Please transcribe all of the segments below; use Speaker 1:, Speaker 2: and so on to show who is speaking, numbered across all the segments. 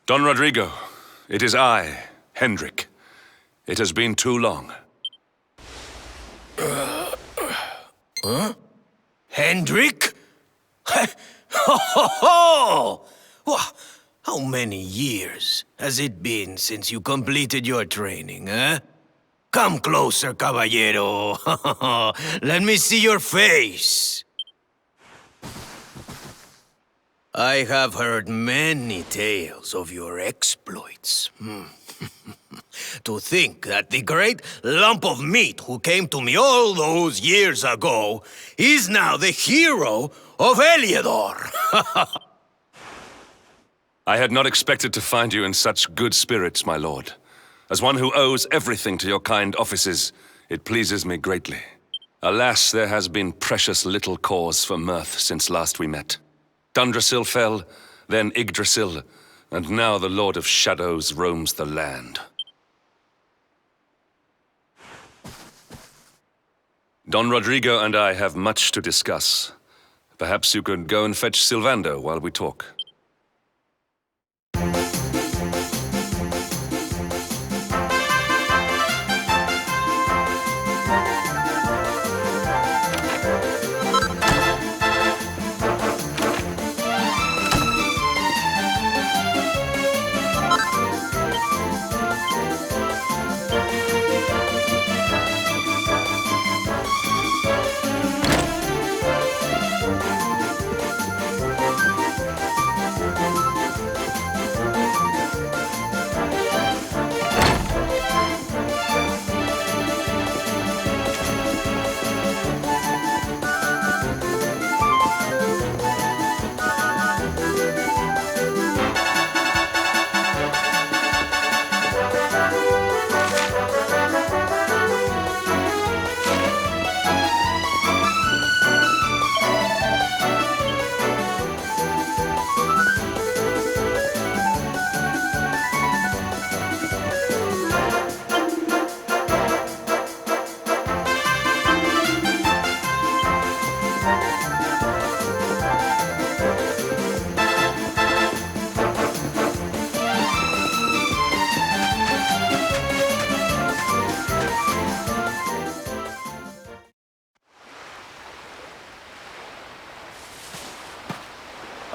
Speaker 1: Don Rodrigo, it is I, Hendrik. It has been too long.
Speaker 2: Huh? Hendrik? Ho ho ho! How many years has it been since you completed your training, eh? Come closer, caballero. Let me see your face. I have heard many tales of your exploits. To think that the great lump of meat who came to me all those years ago is now the hero of Eliodor.
Speaker 1: I had not expected to find you in such good spirits, my lord. As one who owes everything to your kind offices, it pleases me greatly. Alas, there has been precious little cause for mirth since last we met. Dundrasil fell, then Yggdrasil, and now the Lord of Shadows roams the land. Don Rodrigo and I have much to discuss. Perhaps you could go and fetch Sylvando while we talk.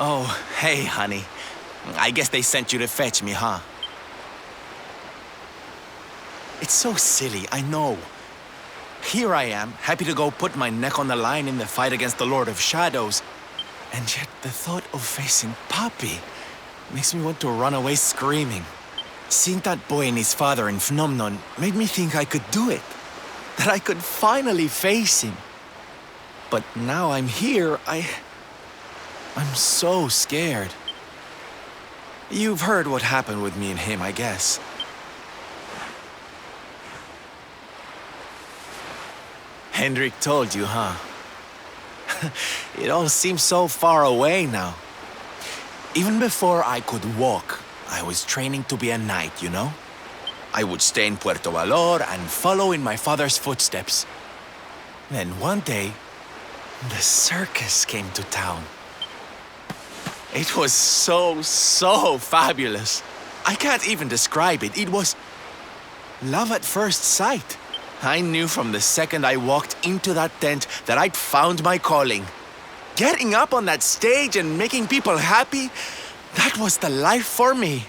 Speaker 3: Oh, hey, honey. I guess they sent you to fetch me, huh? It's so silly, I know. Here I am, happy to go put my neck on the line in the fight against the Lord of Shadows. And yet the thought of facing Papi makes me want to run away screaming. Seeing that boy and his father in Phnomnon made me think I could do it. That I could finally face him. But now I'm here, I'm so scared. You've heard what happened with me and him, I guess. Hendrik told you, huh? It all seems so far away now. Even before I could walk, I was training to be a knight, you know? I would stay in Puerto Valor and follow in my father's footsteps. Then one day, the circus came to town. It was so fabulous. I can't even describe it. It was love at first sight. I knew from the second I walked into that tent that I'd found my calling. Getting up on that stage and making people happy, that was the life for me.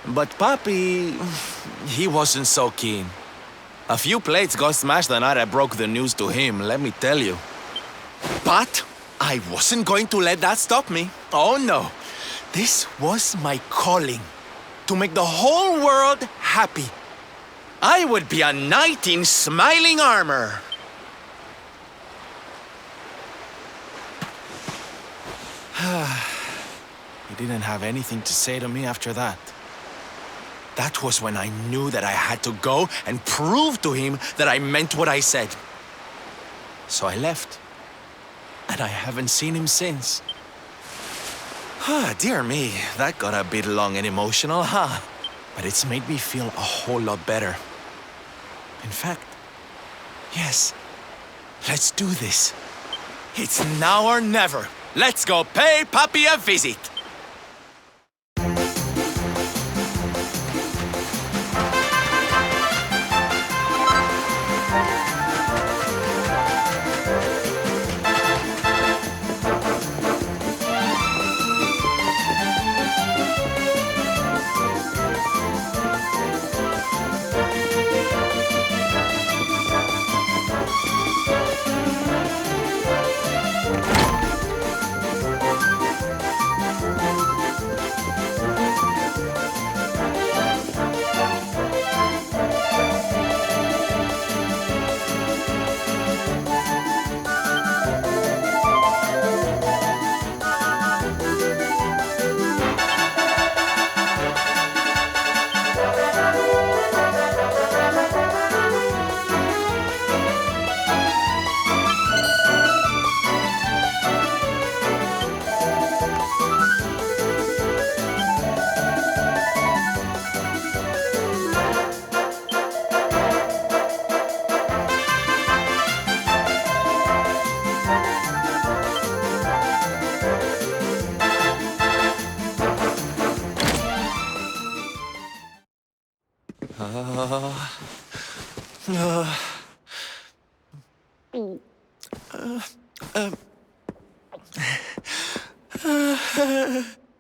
Speaker 3: But Papi, he wasn't so keen. A few plates got smashed the night I broke the news to him, let me tell you. But I wasn't going to let that stop me. Oh no. This was my calling. To make the whole world happy. I would be a knight in smiling armor. He didn't have anything to say to me after that. That was when I knew that I had to go and prove to him that I meant what I said. So I left. And I haven't seen him since. Dear me, that got a bit long and emotional, huh? But it's made me feel a whole lot better. In fact, yes, let's do this. It's now or never. Let's go pay Papi a visit.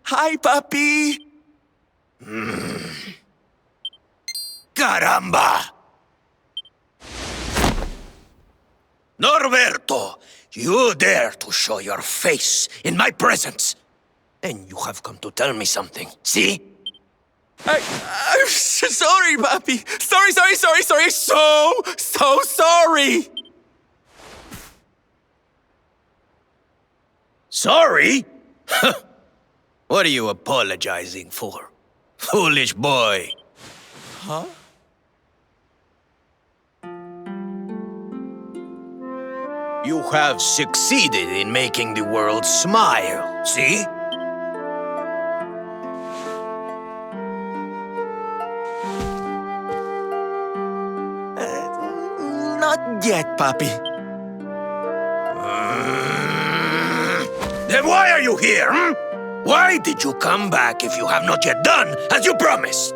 Speaker 3: Hi, papi.
Speaker 2: Caramba! Norberto, you dare to show your face in my presence. And you have come to tell me something, see?
Speaker 3: I'm sorry, papi. Sorry. So sorry.
Speaker 2: Sorry? What are you apologizing for? Foolish boy.
Speaker 3: Huh?
Speaker 2: You have succeeded in making the world smile, see?
Speaker 3: Not yet, papi.
Speaker 2: Then why are you here, hmm? Why did you come back if you have not yet done as you promised?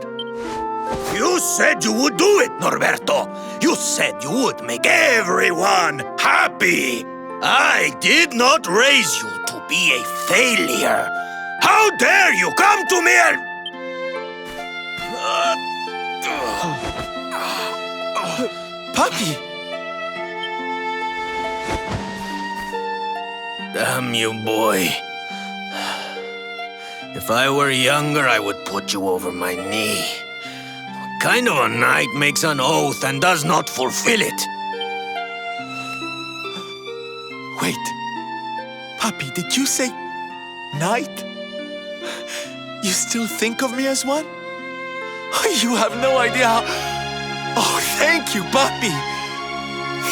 Speaker 2: You said you would do it, Norberto. You said you would make everyone happy. I did not raise you to be a failure. How dare you come to me and...
Speaker 3: Papi!
Speaker 2: Damn you, boy. If I were younger, I would put you over my knee. What kind of a knight makes an oath and does not fulfill it?
Speaker 3: Wait. Papi, did you say knight? You still think of me as one? You have no idea how... Oh, thank you, Papi.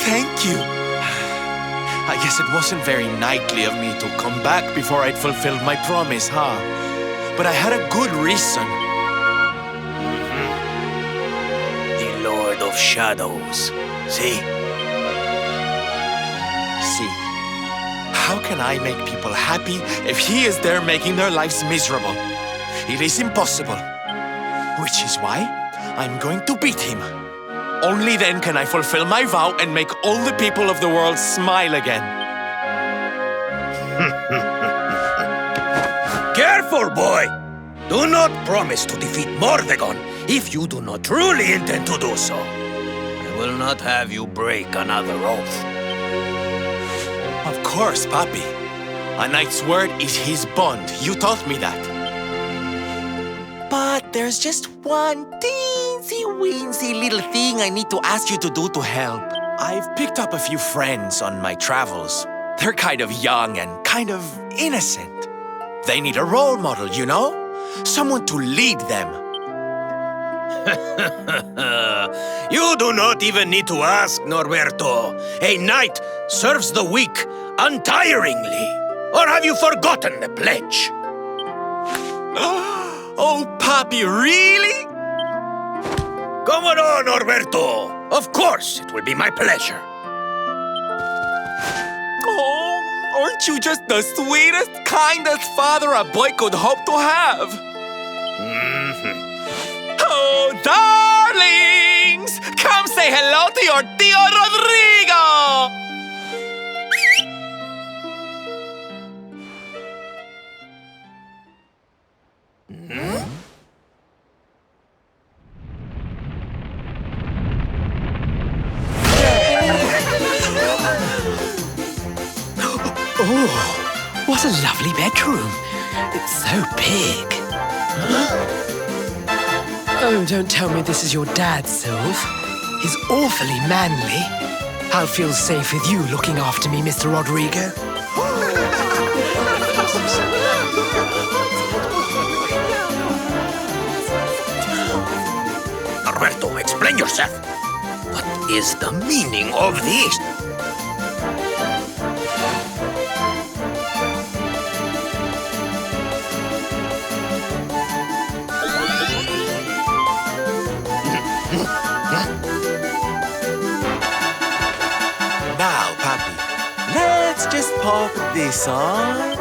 Speaker 3: Thank you. I guess it wasn't very knightly of me to come back before I'd fulfilled my promise, huh? But I had a good reason.
Speaker 2: The Lord of Shadows. See?
Speaker 3: See, how can I make people happy if he is there making their lives miserable? It is impossible. Which is why I'm going to beat him. Only then can I fulfill my vow and make all the people of the world smile again.
Speaker 2: Careful, boy! Do not promise to defeat Mordegon if you do not truly intend to do so. I will not have you break another oath.
Speaker 3: Of course, Papi. A knight's word is his bond. You taught me that. But there's just one teensy-weensy little thing I need to ask you to do to help. I've picked up a few friends on my travels. They're kind of young and kind of innocent. They need a role model, you know? Someone to lead them.
Speaker 2: You do not even need to ask, Norberto. A knight serves the weak untiringly. Or have you forgotten the pledge?
Speaker 3: Oh, Papi, really?
Speaker 2: Come on, Norberto. Of course, it will be my pleasure.
Speaker 3: Oh, aren't you just the sweetest, kindest father a boy could hope to have? Oh, darlings! Come say hello to your Tio Rodrigo!
Speaker 4: Oh, what a lovely bedroom. It's so big. Oh, don't tell me this is your dad, Sylve. He's awfully manly. I'll feel safe with you looking after me, Mr. Rodrigo.
Speaker 2: Norberto, explain yourself. What is the meaning of this?
Speaker 3: Now, Papi, let's just pop this on.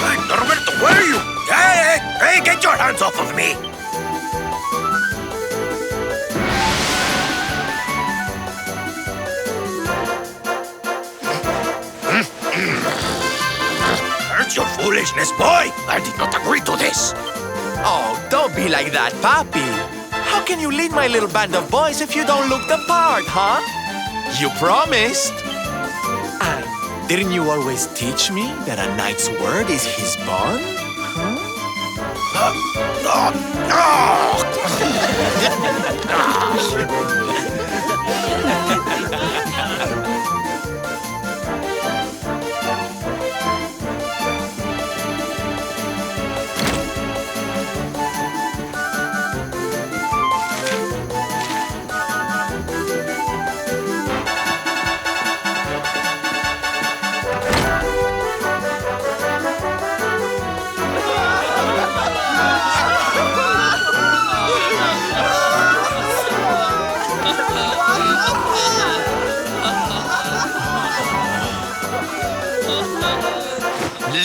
Speaker 2: Hey, Norberto, where are you? Hey, get your hands off of me! That's your foolishness, boy! I did not agree to this!
Speaker 3: Oh, don't be like that, Papi. How can you lead my little band of boys if you don't look the part, huh? You promised. And didn't you always teach me that a knight's word is his bond?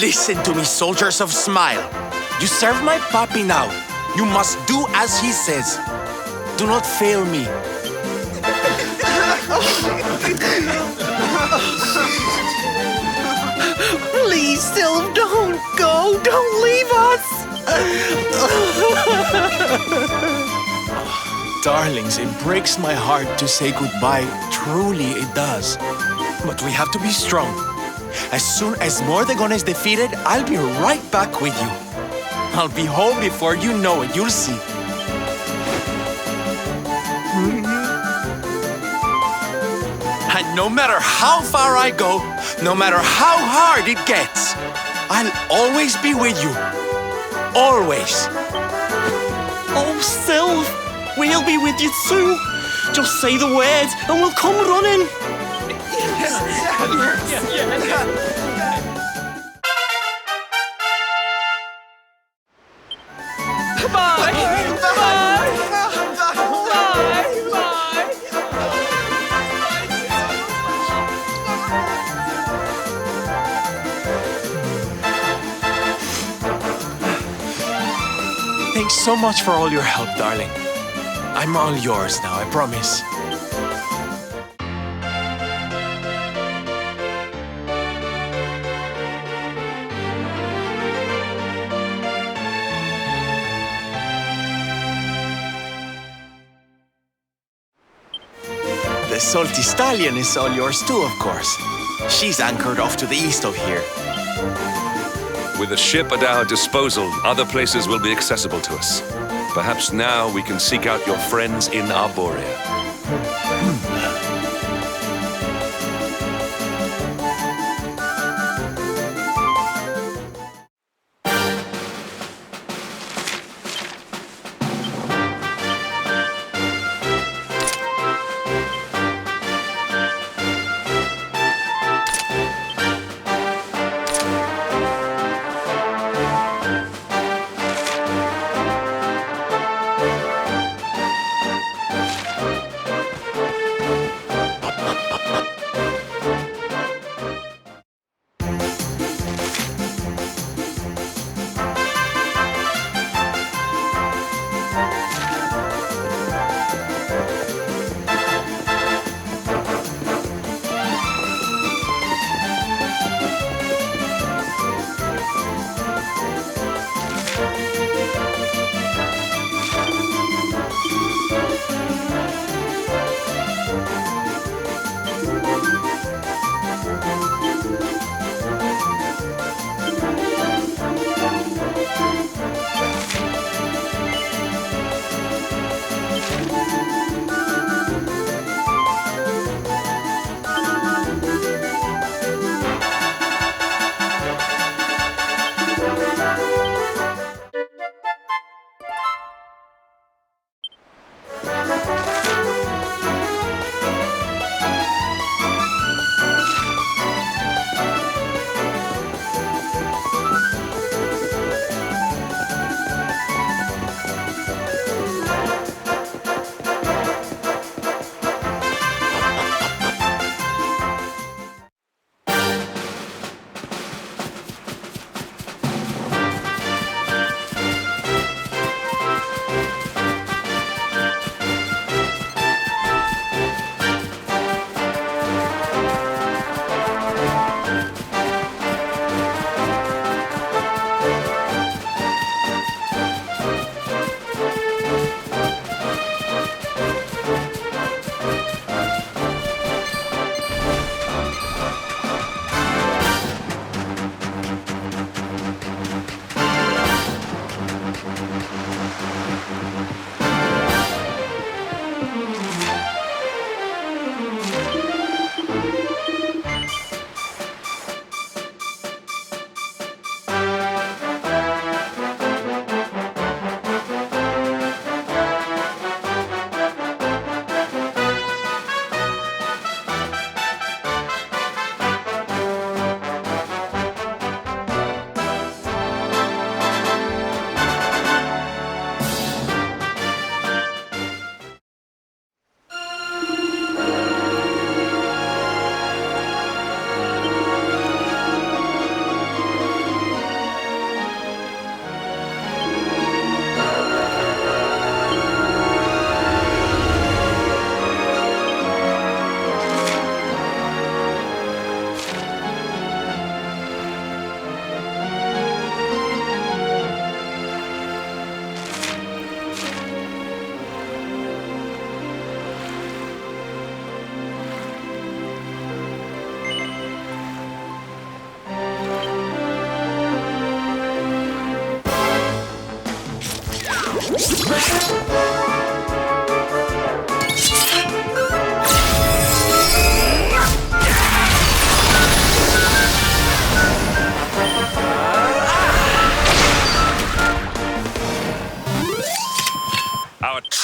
Speaker 3: Listen to me, soldiers of Smile. You serve my papi now. You must do as he says. Do not fail me.
Speaker 4: Please, Sylv, don't go. Don't leave us.
Speaker 3: Darlings, it breaks my heart to say goodbye. Truly, it does. But we have to be strong. As soon as Mordegon is defeated, I'll be right back with you. I'll be home before you know it, you'll see. And no matter how far I go, no matter how hard it gets, I'll always be with you. Always.
Speaker 5: Oh, Sylv, we'll be with you too. Just say the words and we'll come running.
Speaker 3: Thanks so much for all your help, darling. I'm all yours now, I promise. The salty stallion is all yours too, of course. She's anchored off to the east of here.
Speaker 1: With a ship at our disposal, other places will be accessible to us. Perhaps now we can seek out your friends in Arborea.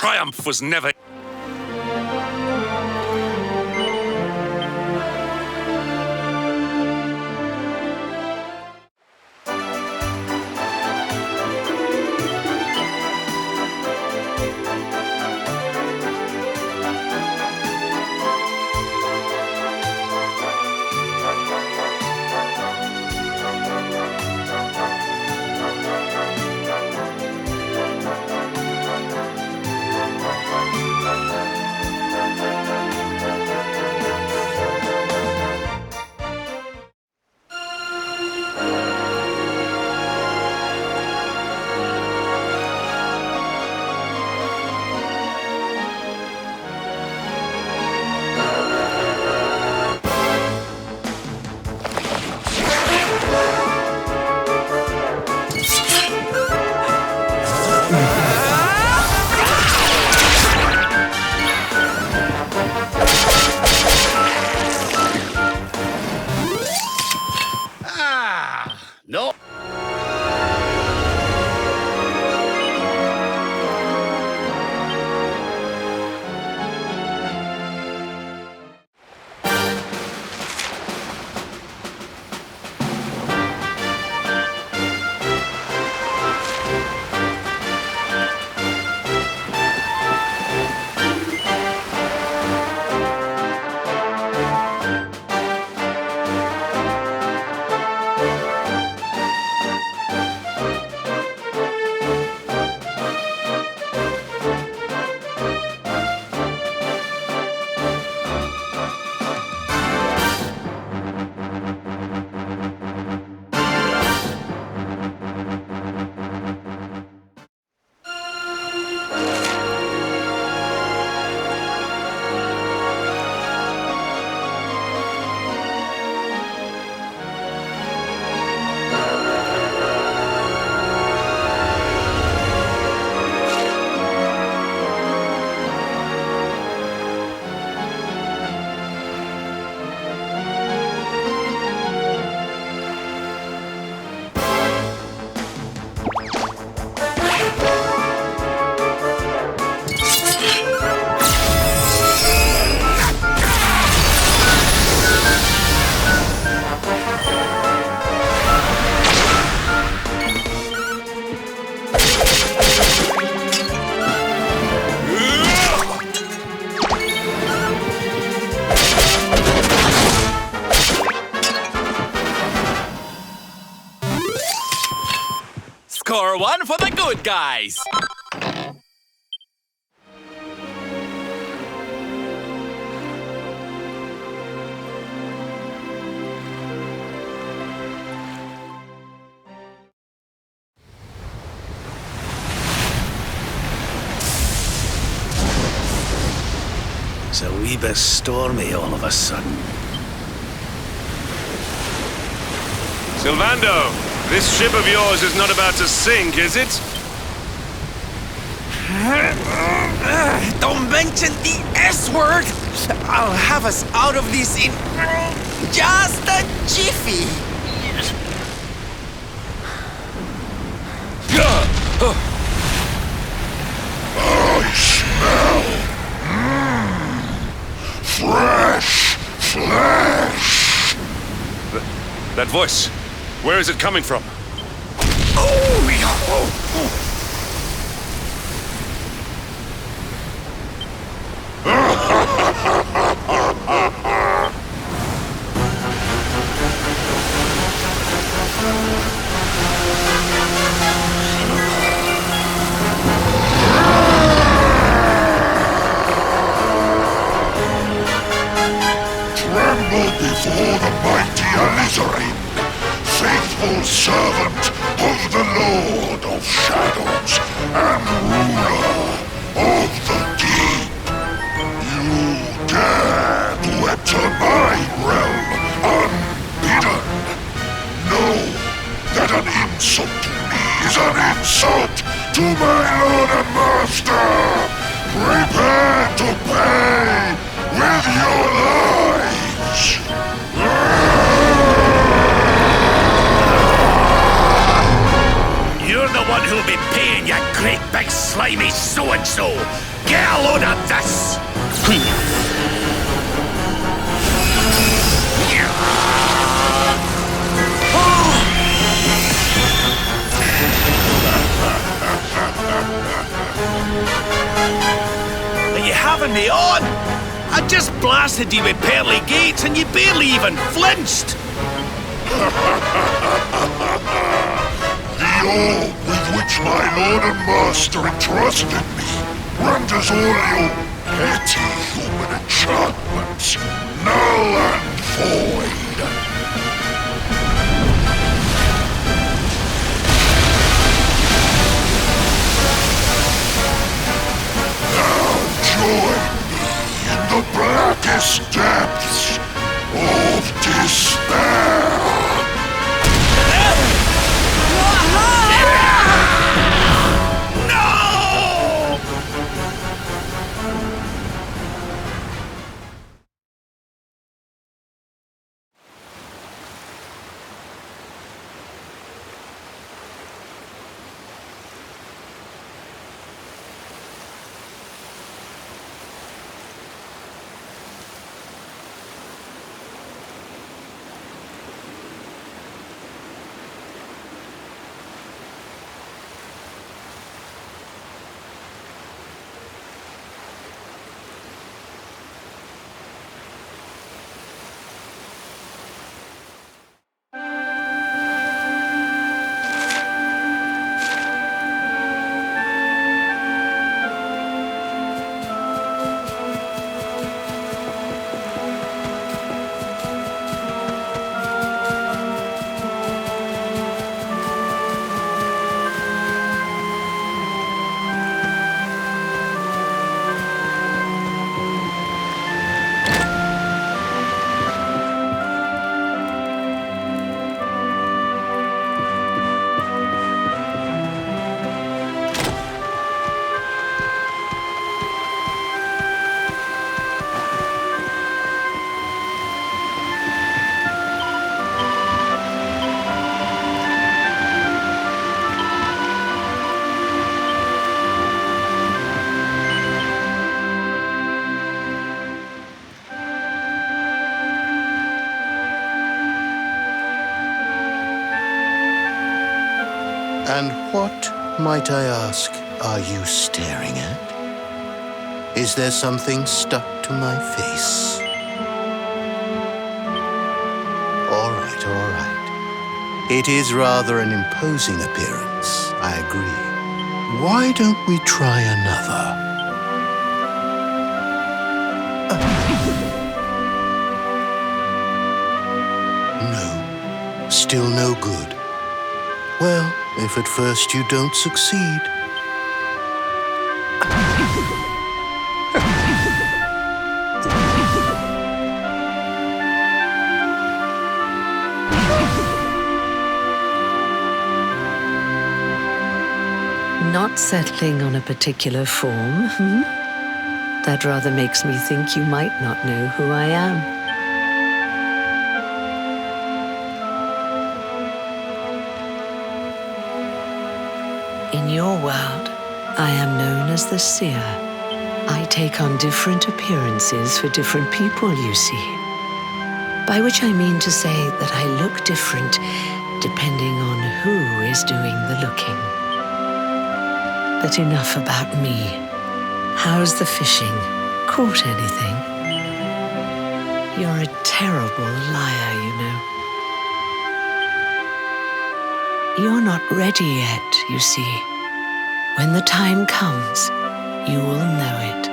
Speaker 1: triumph was never...
Speaker 6: No.
Speaker 3: Score one for the good guys!
Speaker 6: It's a wee bit stormy all of a sudden.
Speaker 1: Sylvando, this ship of yours is not about to sink, is it?
Speaker 3: Don't mention the S word! I'll have us out of this in just a jiffy!
Speaker 7: I smell fresh flesh.
Speaker 1: That voice, where is it coming from?
Speaker 7: Tremble before the mighty Elusive, faithful servant of the Lord of Shadows and ruler of the deep. You dare to enter my realm unbidden. Know that an insult to me is an insult to my lord and master. Prepare to pay with your lives.
Speaker 6: You're the one who'll be paying, you great big slut! slimy so-and-so! Get a load of this!
Speaker 2: Are you having me on? I just blasted you with pearly gates and you barely even flinched!
Speaker 7: The orb with which my lord and master entrusted me renders all your petty human enchantments null and void. Now join me in the blackest depths of despair.
Speaker 8: And what, might I ask, are you staring at? Is there something stuck to my face? All right. It is rather an imposing appearance, I agree. Why don't we try another? No, still no good. Well, if at first you don't succeed.
Speaker 9: Not settling on a particular form, hmm? That rather makes me think you might not know who I am. In your world, I am known as the Seer. I take on different appearances for different people, you see. By which I mean to say that I look different depending on who is doing the looking. But enough about me. How's the fishing? Caught anything? You're a terrible liar, you know. You're not ready yet, you see. When the time comes, you will know it.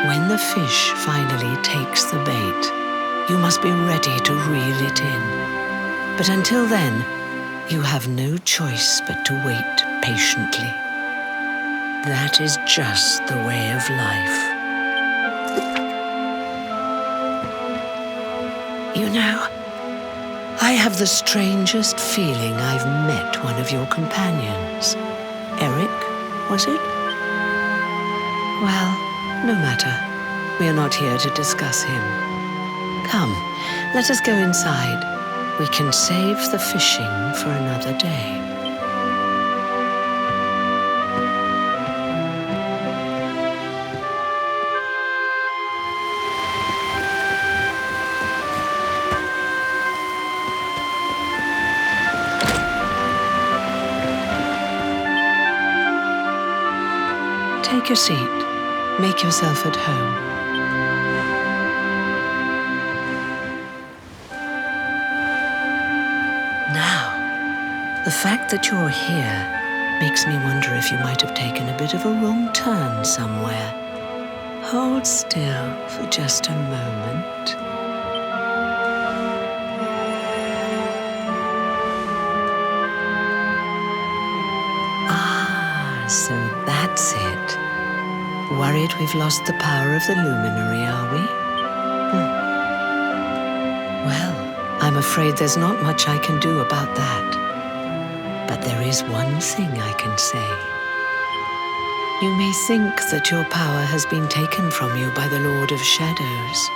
Speaker 9: When the fish finally takes the bait, you must be ready to reel it in. But until then, you have no choice but to wait patiently. That is just the way of life. You know, I have the strangest feeling I've met one of your companions. Eric, was it? Well, no matter. We are not here to discuss him. Come, let us go inside. We can save the fishing for another day. Take a seat. Make yourself at home. Now, the fact that you're here makes me wonder if you might have taken a bit of a wrong turn somewhere. Hold still for just a moment. So that's it. Worried we've lost the power of the luminary, are we? Well, I'm afraid there's not much I can do about that. But there is one thing I can say. You may think that your power has been taken from you by the Lord of Shadows.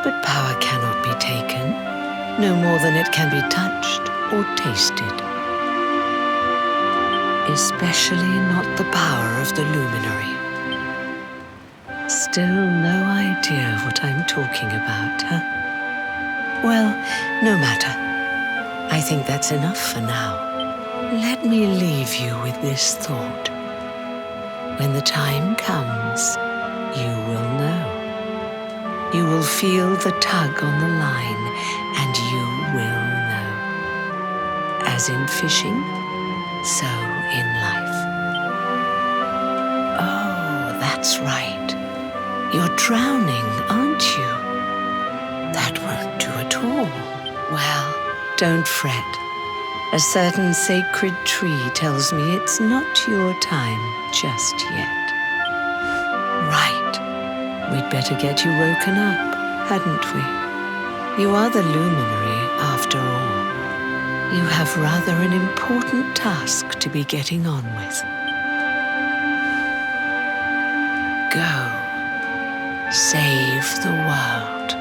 Speaker 9: But power cannot be taken, no more than it can be touched or tasted. Especially not the power of the luminary. Still no idea what I'm talking about, huh? Well, no matter. I think that's enough for now. Let me leave you with this thought. When the time comes, you will know. You will feel the tug on the line, and you will know. As in fishing, so in life. Oh, that's right. You're drowning, aren't you? That won't do at all. Well, don't fret. A certain sacred tree tells me it's not your time just yet. Right. We'd better get you woken up, hadn't we? You are the luminary, after all. You have rather an important task to be getting on with. Go. Save the world.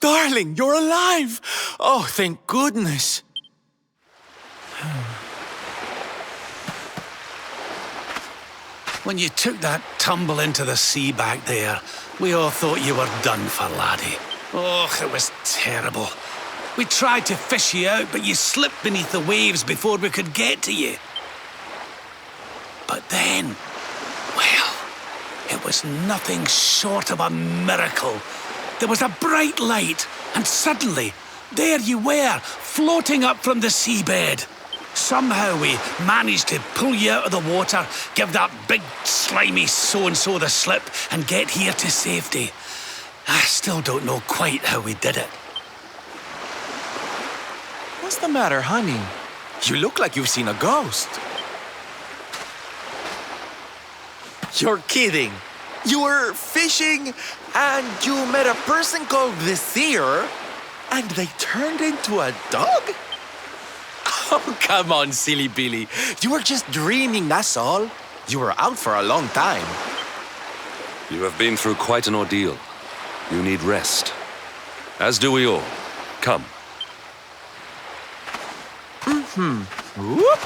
Speaker 3: Darling, you're alive! Oh, thank goodness.
Speaker 6: When you took that tumble into the sea back there, we all thought you were done for, laddie. Oh, it was terrible. We tried to fish you out, but you slipped beneath the waves before we could get to you. But then, well, it was nothing short of a miracle. There was a bright light, and suddenly, there you were, floating up from the seabed. Somehow we managed to pull you out of the water, give that big, slimy so-and-so the slip, and get here to safety. I still don't know quite how we did it.
Speaker 3: What's the matter, honey? You look like you've seen a ghost. You're kidding. You were fishing, and you met a person called the Seer, and they turned into a dog? Oh, come on, silly Billy. You were just dreaming, that's all. You were out for a long time.
Speaker 1: You have been through quite an ordeal. You need rest. As do we all. Come.
Speaker 3: Whoop.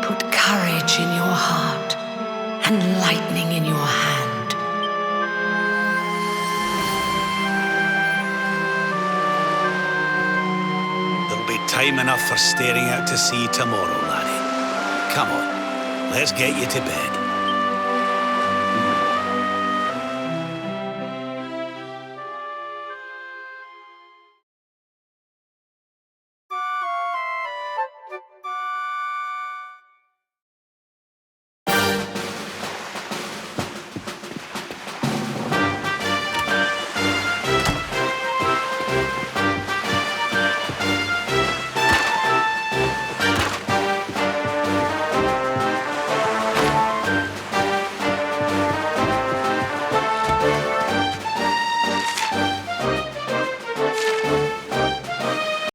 Speaker 9: Put courage in your heart and lightning in your hand.
Speaker 6: There'll be time enough for staring out to sea tomorrow, laddie. Come on, let's get you to bed.